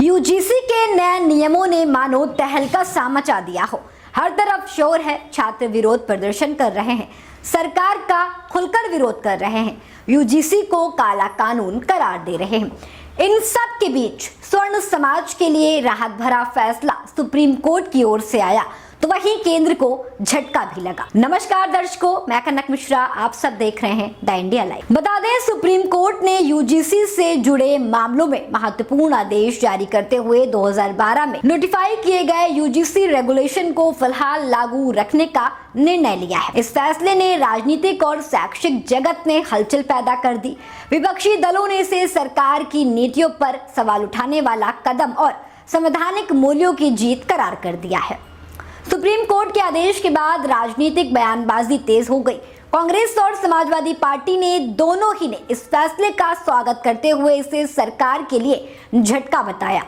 UGC के नए नियमों ने मानो तहलका सा मचा दिया हो। हर तरफ शोर है, छात्र विरोध प्रदर्शन कर रहे हैं, सरकार का खुलकर विरोध कर रहे हैं, यूजीसी को काला कानून करार दे रहे हैं। इन सब के बीच स्वर्ण समाज के लिए राहत भरा फैसला सुप्रीम कोर्ट की ओर से आया तो वहीं केंद्र को झटका भी लगा। नमस्कार दर्शकों, मैं कनक मिश्रा, आप सब देख रहे हैं द इंडिया लाइव। बता दें, सुप्रीम कोर्ट ने यूजीसी से जुड़े मामलों में महत्वपूर्ण आदेश जारी करते हुए 2012 में नोटिफाई किए गए यूजीसी रेगुलेशन को फिलहाल लागू रखने का निर्णय लिया है। इस फैसले ने राजनीतिक और शैक्षिक जगत में हलचल पैदा कर दी। विपक्षी दलों ने इसे सरकार की नीतियों पर सवाल उठाने वाला कदम और संवैधानिक मूल्यों की जीत करार कर दिया है। सुप्रीम कोर्ट के आदेश के बाद राजनीतिक बयानबाजी तेज हो गई। कांग्रेस और समाजवादी पार्टी ने दोनों ही ने इस फैसले का स्वागत करते हुए इसे सरकार के लिए झटका बताया।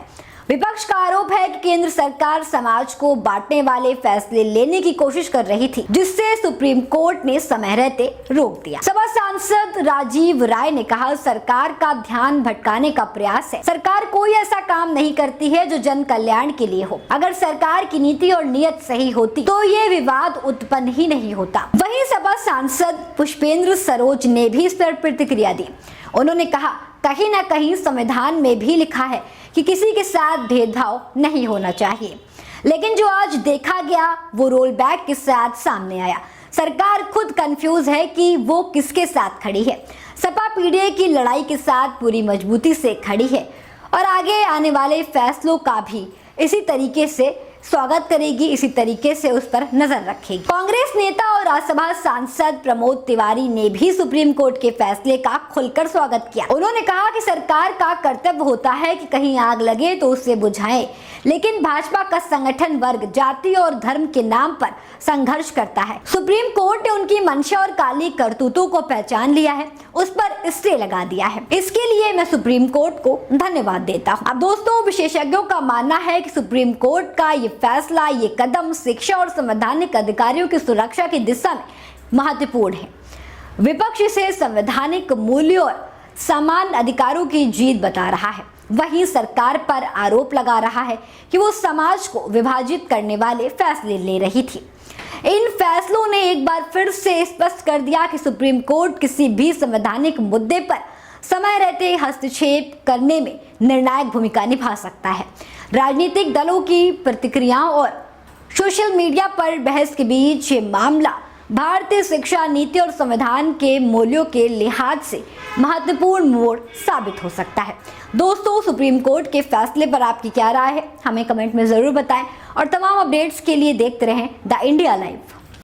विपक्ष का आरोप है कि केंद्र सरकार समाज को बांटने वाले फैसले लेने की कोशिश कर रही थी, जिससे सुप्रीम कोर्ट ने समय रहते रोक दिया। सभा सांसद राजीव राय ने कहा, सरकार का ध्यान भटकाने का प्रयास है। सरकार कोई ऐसा काम नहीं करती है जो जन कल्याण के लिए हो। अगर सरकार की नीति और नियत सही होती तो ये विवाद उत्पन्न ही नहीं होता। वहीं सभा सांसद पुष्पेंद्र सरोज ने भी इस पर प्रतिक्रिया दी। उन्होंने कहा, कहीं ना कहीं संविधान में भी लिखा है कि किसी के साथ भेदभाव नहीं होना चाहिए, लेकिन जो आज देखा गया वो रोल बैक के साथ सामने आया। सरकार खुद कंफ्यूज है कि वो किसके साथ खड़ी है। सपा पीडीए की लड़ाई के साथ पूरी मजबूती से खड़ी है और आगे आने वाले फैसलों का भी इसी तरीके से स्वागत करेगी, इसी तरीके से उस पर नजर रखेगी। कांग्रेस नेता और राज्यसभा सांसद प्रमोद तिवारी ने भी सुप्रीम कोर्ट के फैसले का खुलकर स्वागत किया। उन्होंने कहा कि सरकार का कर्तव्य होता है कि कहीं आग लगे तो उसे बुझाए, लेकिन भाजपा का संगठन वर्ग जाति और धर्म के नाम पर संघर्ष करता है। सुप्रीम कोर्ट ने उनकी मंशा और काली करतूतों को पहचान लिया है, उस पर स्टे लगा दिया है। इसके लिए मैं सुप्रीम कोर्ट को धन्यवाद देता हूँ। अब दोस्तों, विशेषज्ञों का मानना है कि सुप्रीम कोर्ट का ये फैसला, ये कदम शिक्षा और संवैधानिक अधिकारियों की सुरक्षा की दिशा में महत्वपूर्ण है। विपक्ष इसे संवैधानिक मूल्यों और समान अधिकारों की जीत बता रहा है, वहीं सरकार पर आरोप लगा रहा है कि वो समाज को विभाजित करने वाले फैसले ले रही थी। इन फैसलों ने एक बार फिर से स्पष्ट कर दिया कि सुप्रीम कोर्ट किसी भी संवैधानिक मुद्दे पर समय रहते हस्तक्षेप करने में निर्णायक भूमिका निभा सकता है। राजनीतिक दलों की प्रतिक्रियाओं और सोशल मीडिया पर बहस के बीच ये मामला भारतीय शिक्षा नीति और संविधान के मूल्यों के लिहाज से महत्वपूर्ण मोड़ साबित हो सकता है। दोस्तों, सुप्रीम कोर्ट के फैसले पर आपकी क्या राय है, हमें कमेंट में जरूर बताएं और तमाम अपडेट्स के लिए देखते रहें द इंडिया लाइव।